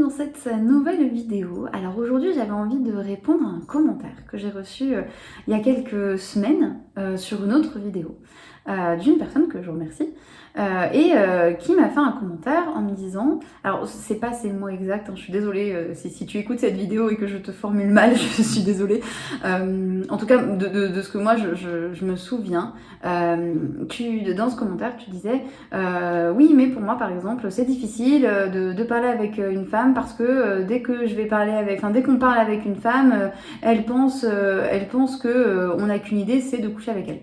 dans cette nouvelle vidéo. Alors aujourd'hui j'avais envie de répondre à un commentaire que j'ai reçu il y a quelques semaines sur une autre vidéo d'une personne que je remercie qui m'a fait un commentaire en me disant, alors c'est pas ces mots exacts, hein, je suis désolée si tu écoutes cette vidéo et que je te formule mal, je suis désolée. En tout cas de ce que moi je me souviens, dans ce commentaire tu disais oui mais pour moi par exemple c'est difficile de parler avec une femme parce que dès qu'on parle avec une femme, elle pense que on n'a qu'une idée, c'est de coucher avec elle.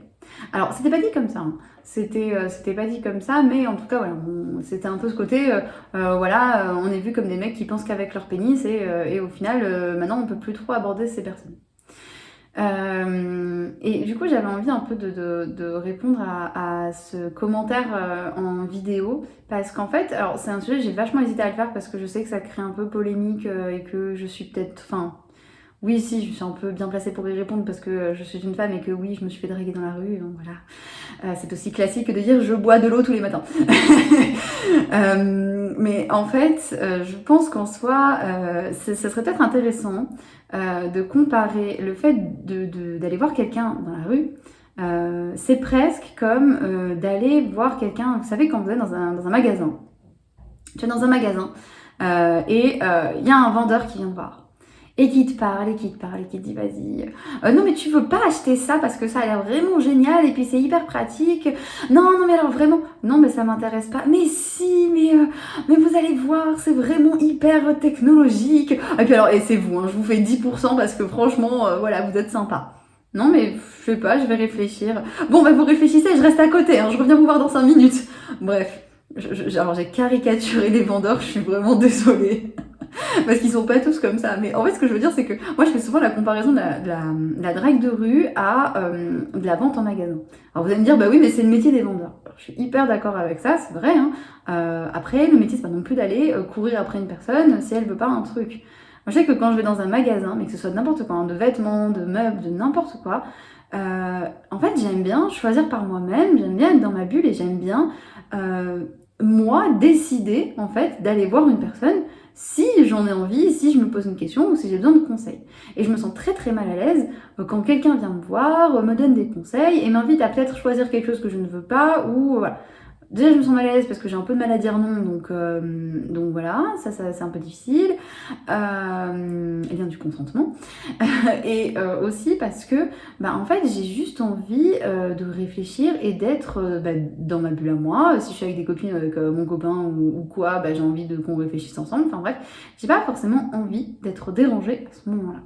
Alors c'était pas dit comme ça, hein. C'était pas dit comme ça, mais en tout cas voilà, c'était un peu ce côté, voilà, on est vu comme des mecs qui pensent qu'avec leur pénis et au final maintenant on peut plus trop aborder ces personnes. Et du coup j'avais envie un peu de répondre à ce commentaire en vidéo, parce qu'en fait, alors c'est un sujet, j'ai vachement hésité à le faire parce que je sais que ça crée un peu polémique et que je suis peut-être, enfin oui, si, je suis un peu bien placée pour y répondre parce que je suis une femme et que oui, je me suis fait draguer dans la rue, donc voilà. C'est aussi classique que de dire je bois de l'eau tous les matins. Mais en fait, je pense qu'en soi, ça serait peut-être intéressant de comparer le fait d'aller voir quelqu'un dans la rue. C'est presque comme d'aller voir quelqu'un, vous savez, quand vous êtes dans un magasin. Tu es dans un magasin et il y a un vendeur qui vient te voir. Et qui te parle, et qui te dit vas-y, non mais tu veux pas acheter ça parce que ça a l'air vraiment génial et puis c'est hyper pratique. Non mais alors vraiment, non mais ça m'intéresse pas. Mais si, mais vous allez voir, c'est vraiment hyper technologique. Et puis alors, et c'est vous, hein, je vous fais 10% parce que franchement, voilà, vous êtes sympa. Non mais je sais pas, je vais réfléchir. Bon bah vous réfléchissez, je reste à côté, hein, je reviens vous voir dans 5 minutes. Bref, alors j'ai caricaturé les vendeurs, je suis vraiment désolée. Parce qu'ils sont pas tous comme ça. Mais en fait, ce que je veux dire, c'est que moi, je fais souvent la comparaison de la drague de rue à de la vente en magasin. Alors vous allez me dire, bah oui, mais c'est le métier des vendeurs. Alors, je suis hyper d'accord avec ça, c'est vrai. Hein. Après, le métier, c'est pas non plus d'aller courir après une personne si elle veut pas un truc. Moi, je sais que quand je vais dans un magasin, mais que ce soit de n'importe quoi, hein, de vêtements, de meubles, de n'importe quoi, en fait, j'aime bien choisir par moi-même, j'aime bien être dans ma bulle et j'aime bien, moi, décider, en fait, d'aller voir une personne si j'en ai envie, si je me pose une question ou si j'ai besoin de conseils. Et je me sens très très mal à l'aise quand quelqu'un vient me voir, me donne des conseils et m'invite à peut-être choisir quelque chose que je ne veux pas ou voilà. Déjà je me sens mal à l'aise parce que j'ai un peu de mal à dire non, donc voilà, ça c'est un peu difficile. Et bien du consentement. Et aussi parce que bah, en fait j'ai juste envie de réfléchir et d'être bah, dans ma bulle à moi. Si je suis avec des copines, avec mon copain ou quoi, bah, j'ai envie qu'on réfléchisse ensemble. Enfin bref, j'ai pas forcément envie d'être dérangée à ce moment-là.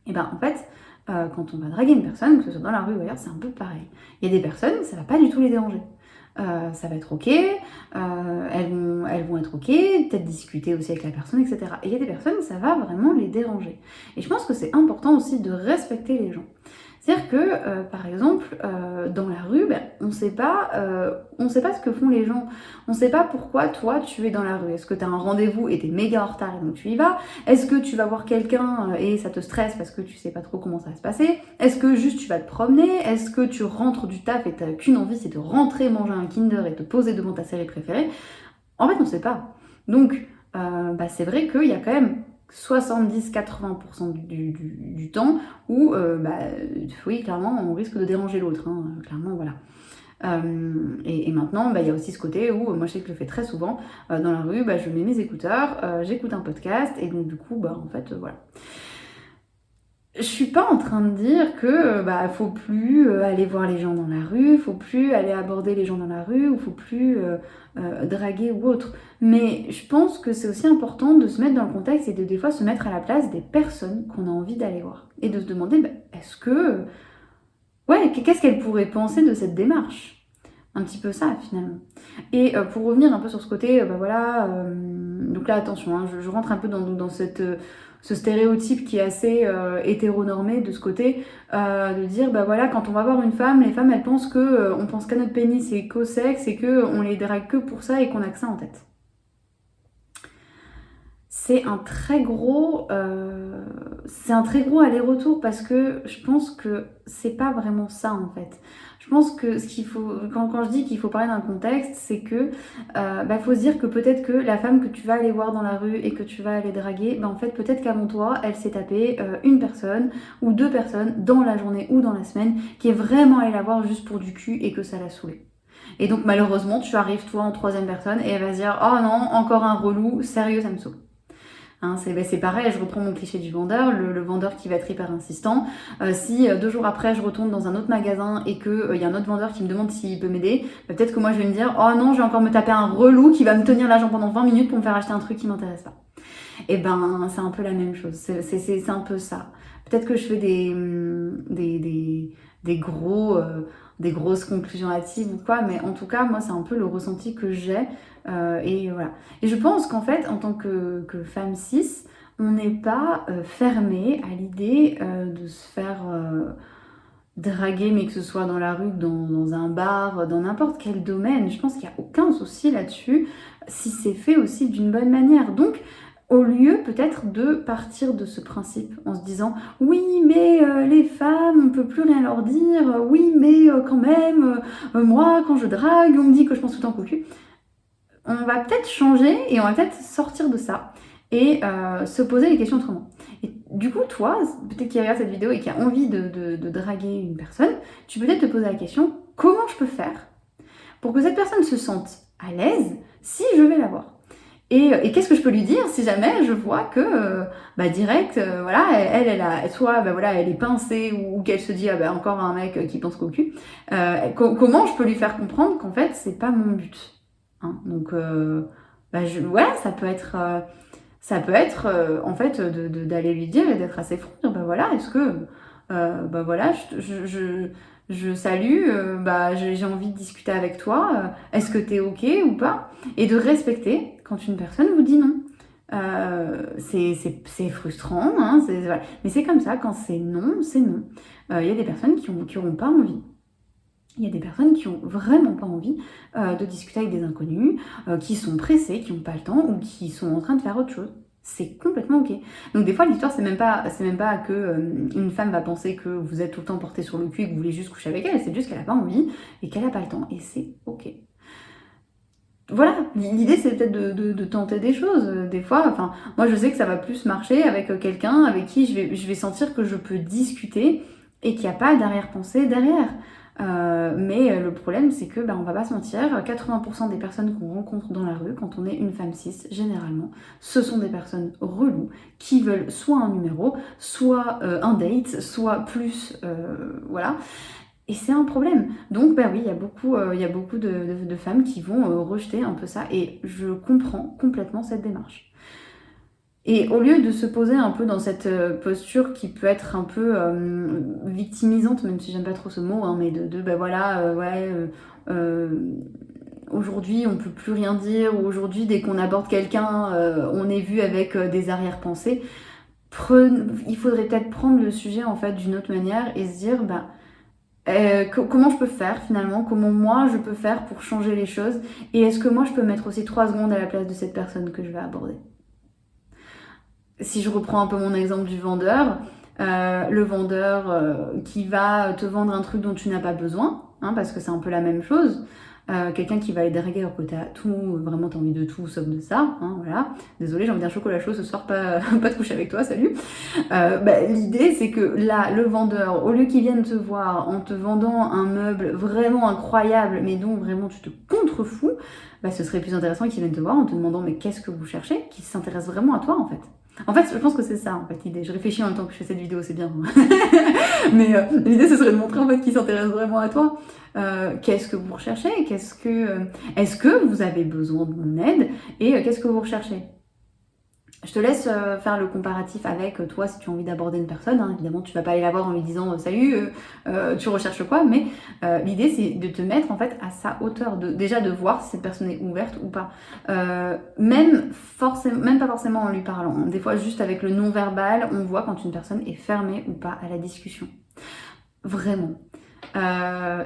Et ben en fait, quand on va draguer une personne, que ce soit dans la rue ou ailleurs, c'est un peu pareil. Il y a des personnes, ça va pas du tout les déranger. Ça va être ok, elles vont être ok, peut-être discuter aussi avec la personne, etc. Et il y a des personnes, ça va vraiment les déranger. Et je pense que c'est important aussi de respecter les gens. C'est-à-dire que, par exemple, dans la rue, ben, on sait pas ce que font les gens. On sait pas pourquoi toi, tu es dans la rue. Est-ce que tu as un rendez-vous et tu es méga en retard et donc tu y vas? Est-ce que tu vas voir quelqu'un et ça te stresse parce que tu sais pas trop comment ça va se passer? Est-ce que juste tu vas te promener? Est-ce que tu rentres du taf et tu n'as qu'une envie, c'est de rentrer manger un Kinder et te poser devant ta série préférée? En fait, on sait pas. Donc, bah, c'est vrai qu'il y a quand même 70-80% du temps où, bah, oui, clairement, on risque de déranger l'autre. Hein, clairement, voilà. Et maintenant, bah, y a aussi ce côté où, moi je sais que je le fais très souvent, dans la rue, bah, je mets mes écouteurs, j'écoute un podcast, et donc du coup, bah, en fait, voilà. Je suis pas en train de dire que bah faut plus aller voir les gens dans la rue, faut plus aller aborder les gens dans la rue ou faut plus draguer ou autre. Mais je pense que c'est aussi important de se mettre dans le contexte et de des fois se mettre à la place des personnes qu'on a envie d'aller voir et de se demander bah, est-ce que ouais, qu'est-ce qu'elles pourraient penser de cette démarche? Un petit peu ça finalement. Et pour revenir un peu sur ce côté, bah voilà, donc là attention, hein, je rentre un peu dans cette, ce stéréotype qui est assez hétéronormé de ce côté, de dire bah voilà, quand on va voir une femme, les femmes elles pensent que on pense qu'à notre pénis et qu'au sexe et qu'on les drague que pour ça et qu'on a que ça en tête. C'est un très gros c'est un très gros aller-retour parce que je pense que c'est pas vraiment ça en fait. Je pense que ce qu'il faut, quand je dis qu'il faut parler d'un contexte, c'est que faut se dire que peut-être que la femme que tu vas aller voir dans la rue et que tu vas aller draguer, en fait peut-être qu'avant toi, elle s'est tapée une personne ou deux personnes dans la journée ou dans la semaine qui est vraiment allée la voir juste pour du cul et que ça l'a saoulée. Et donc malheureusement, tu arrives toi en troisième personne et elle va se dire oh non, encore un relou, sérieux, ça me saoule. Hein, c'est pareil, je reprends mon cliché du vendeur, le vendeur qui va être hyper insistant. Si 2 jours après je retourne dans un autre magasin et qu'il y a un autre vendeur qui me demande s'il peut m'aider, peut-être que moi je vais me dire oh non, je vais encore me taper un relou qui va me tenir l'argent pendant 20 minutes pour me faire acheter un truc qui m'intéresse pas. Et ben c'est un peu la même chose, c'est un peu ça. Peut-être que je fais des grosses conclusions hâtives ou quoi, mais en tout cas moi c'est un peu le ressenti que j'ai et voilà. Et je pense qu'en fait en tant que femme cis, on n'est pas fermé à l'idée de se faire draguer, mais que ce soit dans la rue, dans un bar, dans n'importe quel domaine. Je pense qu'il n'y a aucun souci là-dessus si c'est fait aussi d'une bonne manière. Donc au lieu peut-être de partir de ce principe en se disant oui mais les femmes on peut plus rien leur dire, oui mais quand même moi quand je drague on me dit que je pense tout le temps cocu. On va peut-être changer et on va peut-être sortir de ça et se poser les questions autrement. Et du coup toi, peut-être qui regarde cette vidéo et qui a envie de draguer une personne, tu peux peut-être te poser la question comment je peux faire pour que cette personne se sente à l'aise si je vais la voir. Et qu'est-ce que je peux lui dire si jamais je vois que direct, voilà, elle a soit elle est pincée ou qu'elle se dit encore un mec qui pense qu'au cul. Comment je peux lui faire comprendre qu'en fait c'est pas mon but. Hein, donc ça peut être en fait d'aller lui dire et d'être assez franc, dire voilà, est-ce que voilà, je salue, j'ai envie de discuter avec toi, est-ce que t'es ok ou pas? Et de respecter quand une personne vous dit non. C'est frustrant, hein, voilà. Mais c'est comme ça, quand c'est non, c'est non. Il y a des personnes qui auront pas envie. Il y a des personnes qui ont vraiment pas envie de discuter avec des inconnus, qui sont pressées, qui n'ont pas le temps ou qui sont en train de faire autre chose. C'est complètement ok. Donc des fois l'histoire c'est même pas que une femme va penser que vous êtes tout le temps porté sur le cul et que vous voulez juste coucher avec elle, c'est juste qu'elle a pas envie et qu'elle a pas le temps et c'est ok. Voilà, l'idée c'est peut-être de tenter des choses. Des fois, enfin, moi je sais que ça va plus marcher avec quelqu'un avec qui je vais sentir que je peux discuter et qu'il n'y a pas d'arrière-pensée derrière. Mais le problème c'est que on va pas se mentir, 80% des personnes qu'on rencontre dans la rue quand on est une femme cis, généralement, ce sont des personnes reloues qui veulent soit un numéro, soit un date, soit plus, voilà. Et c'est un problème. Donc oui, il y a beaucoup de femmes qui vont rejeter un peu ça et je comprends complètement cette démarche. Et au lieu de se poser un peu dans cette posture qui peut être un peu victimisante, même si j'aime pas trop ce mot, hein, mais aujourd'hui on peut plus rien dire, ou aujourd'hui dès qu'on aborde quelqu'un, on est vu avec des arrière-pensées. Il faudrait peut-être prendre le sujet en fait d'une autre manière et se dire comment je peux faire finalement, comment moi je peux faire pour changer les choses, et est-ce que moi je peux mettre aussi 3 secondes à la place de cette personne que je vais aborder. Si je reprends un peu mon exemple du vendeur, le vendeur qui va te vendre un truc dont tu n'as pas besoin, hein, parce que c'est un peu la même chose. Quelqu'un qui va aller draguer alors que t'as tout, vraiment t'as envie de tout sauf de ça, hein, voilà. Désolée, j'ai envie d'un chocolat chaud ce soir, pas de coucher avec toi, salut. L'idée c'est que là, le vendeur, au lieu qu'il vienne te voir en te vendant un meuble vraiment incroyable, mais dont vraiment tu te contrefous, ce serait plus intéressant qu'il vienne te voir en te demandant mais qu'est-ce que vous cherchez, qu'il s'intéresse vraiment à toi en fait. En fait, je pense que c'est ça, en fait, l'idée. Je réfléchis en même temps que je fais cette vidéo, c'est bien. Mais l'idée, ce serait de montrer, en fait, qu'il s'intéresse vraiment à toi. Qu'est-ce que vous recherchez? Est-ce que vous avez besoin de mon aide? Et qu'est-ce que vous recherchez? Je te laisse faire le comparatif avec toi si tu as envie d'aborder une personne. Hein. Évidemment, tu vas pas aller la voir en lui disant salut, tu recherches quoi? Mais l'idée, c'est de te mettre en fait à sa hauteur, déjà de voir si cette personne est ouverte ou pas. Même pas forcément en lui parlant. Hein. Des fois, juste avec le non-verbal, on voit quand une personne est fermée ou pas à la discussion. Vraiment.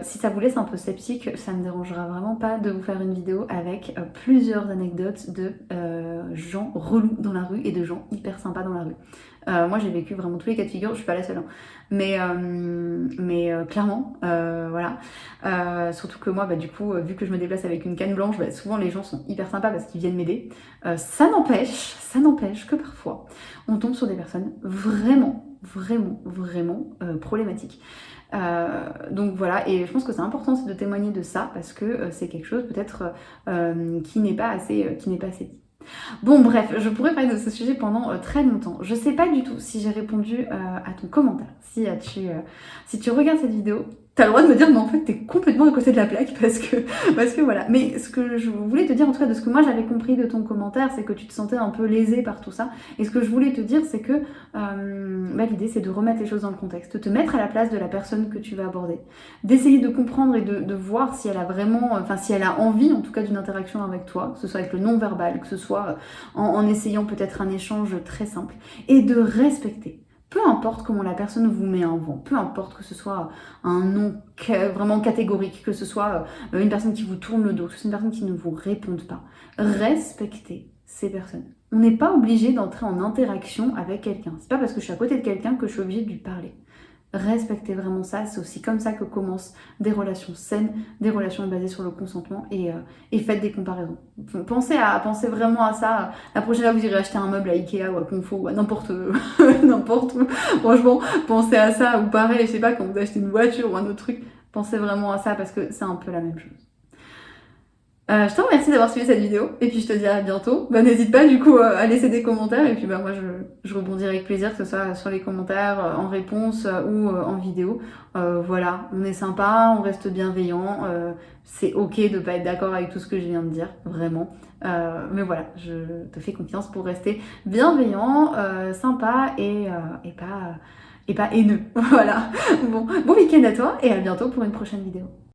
Si ça vous laisse un peu sceptique, ça me dérangera vraiment pas de vous faire une vidéo avec plusieurs anecdotes de gens relous dans la rue et de gens hyper sympas dans la rue. Moi j'ai vécu vraiment tous les cas de figure, je suis pas la seule, hein. Mais clairement, voilà. Surtout que moi, du coup, vu que je me déplace avec une canne blanche, souvent les gens sont hyper sympas parce qu'ils viennent m'aider. Ça n'empêche que parfois, on tombe sur des personnes vraiment problématiques. Donc voilà, et je pense que c'est important de témoigner de ça parce que c'est quelque chose peut-être qui n'est pas assez dit. Bon bref, je pourrais parler de ce sujet pendant très longtemps. Je sais pas du tout si j'ai répondu à ton commentaire. Si tu regardes cette vidéo, t'as le droit de me dire mais en fait t'es complètement à côté de la plaque parce que voilà. Mais ce que je voulais te dire, en tout cas de ce que moi j'avais compris de ton commentaire, c'est que tu te sentais un peu lésée par tout ça. Et ce que je voulais te dire, c'est que l'idée c'est de remettre les choses dans le contexte, de te mettre à la place de la personne que tu vas aborder, d'essayer de comprendre et de voir si elle a vraiment, si elle a envie en tout cas d'une interaction avec toi, que ce soit avec le non-verbal, que ce soit en essayant peut-être un échange très simple, et de respecter. Peu importe comment la personne vous met un vent, peu importe que ce soit un non vraiment catégorique, que ce soit une personne qui vous tourne le dos, que ce soit une personne qui ne vous réponde pas, respectez ces personnes. On n'est pas obligé d'entrer en interaction avec quelqu'un. C'est pas parce que je suis à côté de quelqu'un que je suis obligée de lui parler. Respectez vraiment ça, c'est aussi comme ça que commencent des relations saines, des relations basées sur le consentement et faites des comparaisons. Pensez vraiment à ça. La prochaine fois que vous irez acheter un meuble à Ikea ou à Confo ou à n'importe où, franchement, pensez à ça. Ou pareil, je sais pas, quand vous achetez une voiture ou un autre truc, pensez vraiment à ça parce que c'est un peu la même chose. Je te remercie d'avoir suivi cette vidéo et puis je te dis à bientôt. N'hésite pas du coup à laisser des commentaires et puis moi je rebondirai avec plaisir, que ce soit sur les commentaires, en réponse ou en vidéo. Voilà, on est sympa, on reste bienveillant. C'est ok de pas être d'accord avec tout ce que je viens de dire, vraiment. Mais voilà, je te fais confiance pour rester bienveillant, sympa et pas haineux. Voilà. Bon week-end à toi et à bientôt pour une prochaine vidéo.